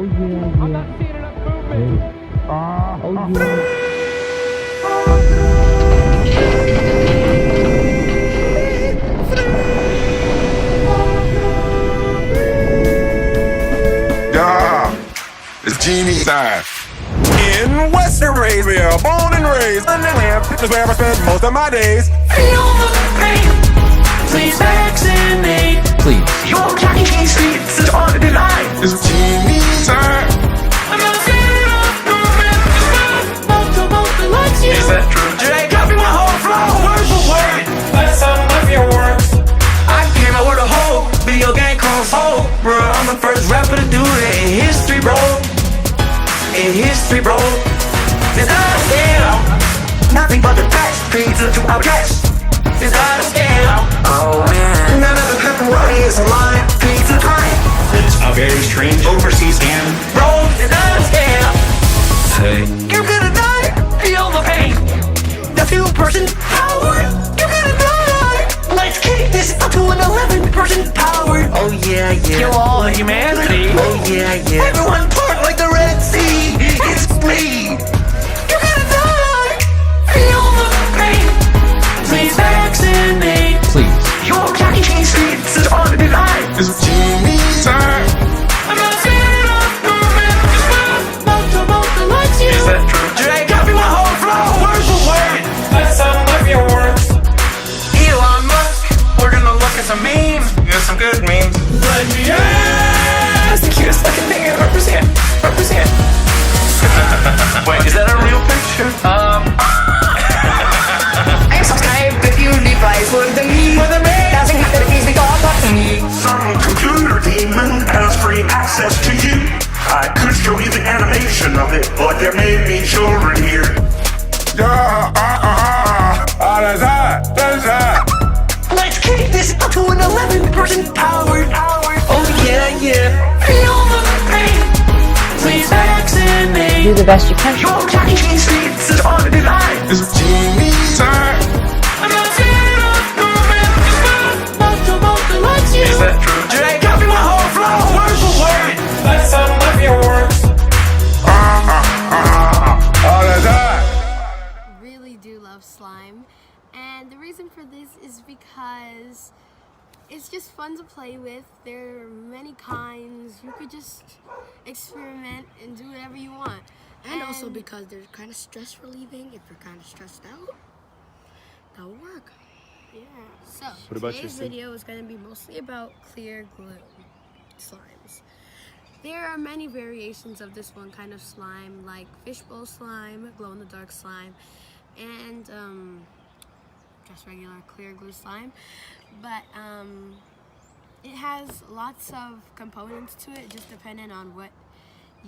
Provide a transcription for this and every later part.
Oh yeah. I'm not seeing enough movement. Oh yeah. It's Genie time. In West Arabia, born and raised, and is where I spend most of my days. Feel the pain, please vaccinate. Please. Your Jackie King Street is on the line. It's Genie time. I'm not seeing enough movement. Multiple lights you. Is that true? Jay copy my whole flow, word for word. That's some of your words. I came out with a whole video game console, bro. I'm the first rapper to do it in history, bro. In history, bro. It's not a scam. Nothing but the facts. Pizza to our cash. It's not a scam. Oh man. None of the pepperoni is a line. Pizza time. It's a very strange overseas scam. Bro, it's not a scam. Hey. You're gonna die. Feel the pain. The few person power. You're gonna die. Let's kick this up to an 11-person power. Oh yeah, yeah. Kill all of humanity. Oh yeah, yeah. Everyone part like the Red Sea. It's me. You're gonna die. Feel the pain. Please vaccinate. Please. Your Jackie King Street is on the line. It's Genie time. I'm not seeing enough movement. Multiple lights you. Is that true? Jay copy my whole flow, word for word. That's some of your words. Elon Musk, we're gonna look at some memes. There's some good memes. But yes, the cutest fucking thing I represent. Wait, is that a real picture? I'm subscribed if you device with the me. Doesn't have to be all but me. Some computer demon has free access to you. I could show you the animation of it, but there may be children here. That's hot. That's hot. Let's kick this up to an 11-person power. Oh yeah, yeah. Feel the pain. Please vaccinate. Do the best you can. Your Jackie King Street is on the line. It's Genie time. I'm not seeing enough movement. Multiple lights you. Is that true? Jay copy my whole flow, word for word. That's some of your words. That's hot. Really do love slime, and the reason for this is because it's just fun to play with. There are many kinds. You could just experiment and do whatever you want. And also because they're kind of stress relieving. If you're kind of stressed out, that'll work. Yeah. So What about today's you, video is going to be mostly about clear glue slimes. There are many variations of this one kind of slime, like fishbowl slime, glow-in-the-dark slime, and just regular clear glue slime. But it has lots of components to it, just depending on what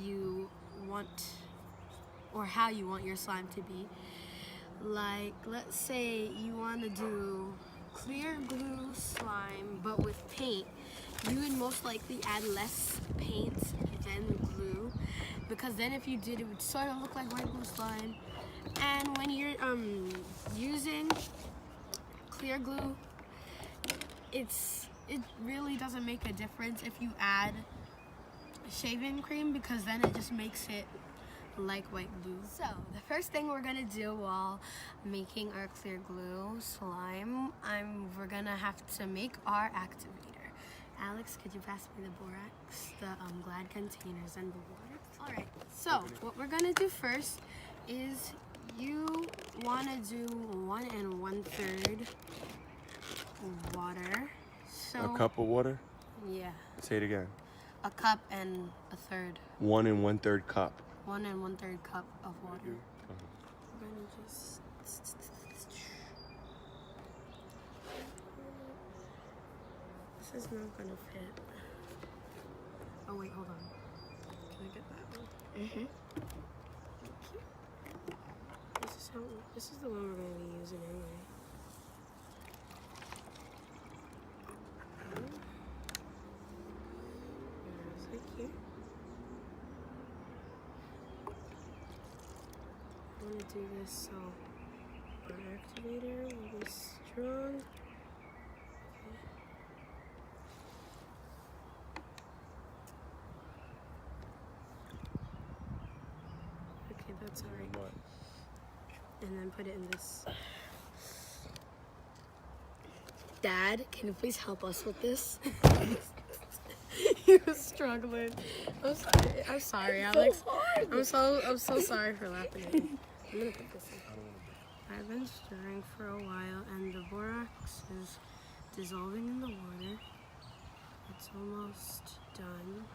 you want or how you want your slime to be. Like, let's say you want to do clear glue slime but with paint. You would most likely add less paint than glue, because then if you did, it would sort of look like white glue slime. And when you're using clear glue, it really doesn't make a difference if you add shaving cream, because then it just makes it like white glue. So the first thing we're gonna do while making our clear glue slime, we're gonna have to make our activator. Alex, could you pass me the borax, the Glad containers, and the water? All right, so what we're gonna do first is you wanna do 1 1/3 water. So A cup of water? yeah, Say it again. a cup and a third. 1 1/3 cup. 1 1/3 cup of water. We're gonna just. This is not gonna fit. Oh wait, hold on. Can I get that one? Mm-hmm. This is the one we're gonna be using anyway. It's like here. I want to do this so our activator will be strong. That's alright. What? And then put it in this. Dad, can you please help us with this? He was struggling. I'm sorry, Alex. I'm so sorry for laughing at you. I'm gonna put this in. I've been stirring for a while, and the borax is dissolving in the water. It's almost done.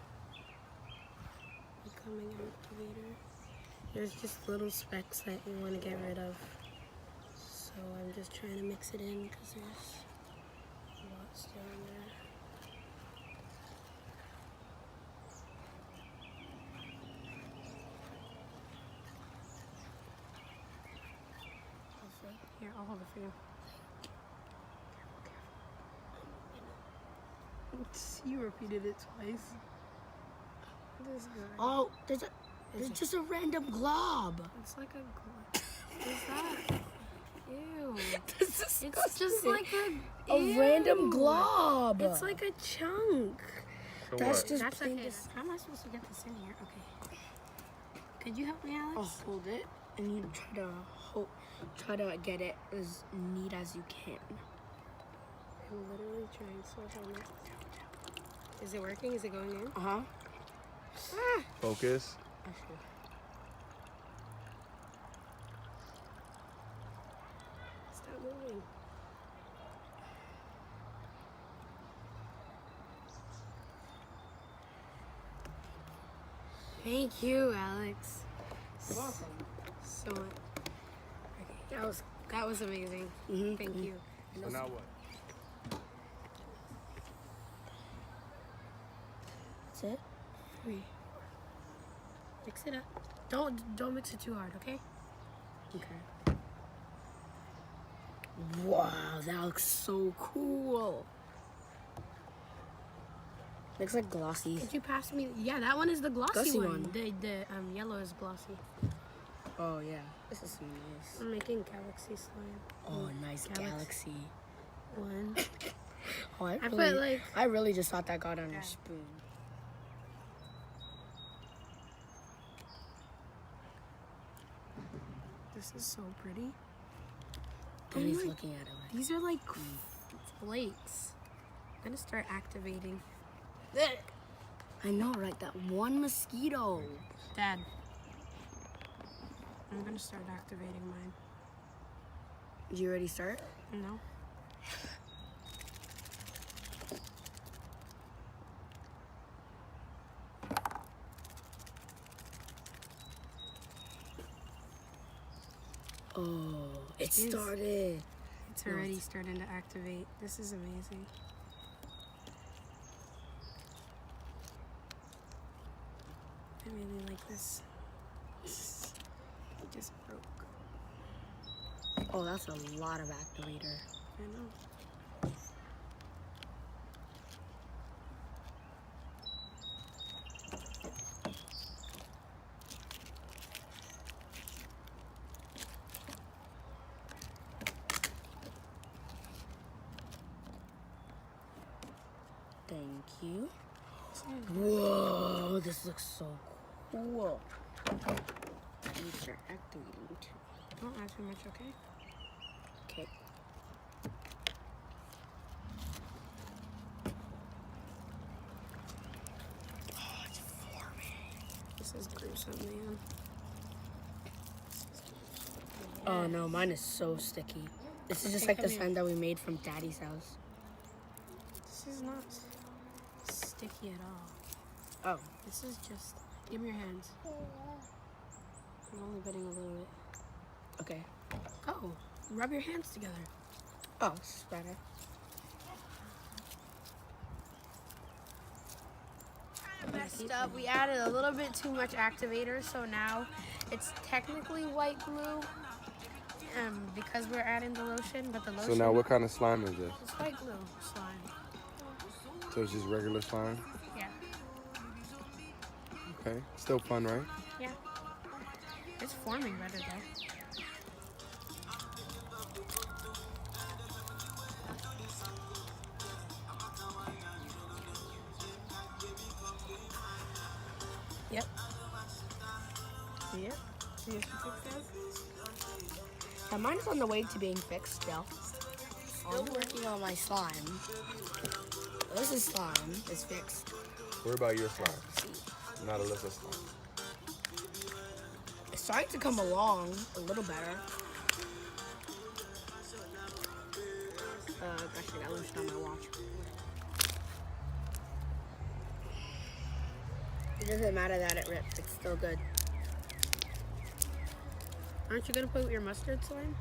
Becoming activator. There's just little specks that you want to get rid of. So I'm just trying to mix it in because there's a lot still in there. Here, I'll hold it for you. You repeated it twice. This guy. Oh, there's just a random glob. It's like a. What is that? Ew. This is It's just like a ew. random glob. It's like a chunk. So That's what? just That's plain okay. dis- How am I supposed to get this in here? Okay. Could you help me, Alex? Oh, hold it, and you try to get it as neat as you can. I'm literally trying so hard. Is it working? Is it going in? Uh huh. Focus. Actually. Stop moving. Thank you, Alex. Welcome. So much. Okay, that was amazing. Thank you. So now what? That's it. Mix it up. Don't mix it too hard, okay? Okay. Wow, that looks so cool. Looks like glossy. Could you pass me? Yeah, that one is the glossy, Glossy one. one. The yellow is glossy. Oh yeah, this is nice. I'm making galaxy slime. Oh, nice Galaxy. galaxy. One. Oh, I put like I really just thought that got on your spoon. this is so pretty. And he's my- looking at it like, These are like flakes. I'm gonna start activating. I know, right? That one mosquito. Dad. I'm gonna start activating mine. Did you already start? No. Oh, it is. started. It's already starting to activate. This is amazing. I really like this. It just broke. Oh, that's a lot of activator. I know. Thank you. Whoa, this looks so cool. These are activating too. Don't add too much, okay? Okay. Oh, it's forming. This is gruesome, man. Oh no, mine is so sticky. This is just Okay, like the come here. slime that we made from Daddy's house. This is not sticky at all. Oh, This is just. Give me your hands. I'm only betting a little bit. okay. Go. Rub your hands together. Oh, this is better. Messed up. We added a little bit too much activator, so now it's technically white glue. Because we're adding the lotion, but the lotion So now what kind of slime is this? it's white glue slime. So it's just regular slime? Yeah. Okay. Still fun, right? Yeah. It's forming better though. Yep. Yep. See if she fixes. Mine's on the way to being fixed still. Still working on my slime. This is slime. It's fixed. What about your slime? Not Alyssa's slime. It's starting to come along a little better. Gosh, I got loosed on my watch. It doesn't matter that it ripped. It's still good. Aren't you gonna put your mustard slime?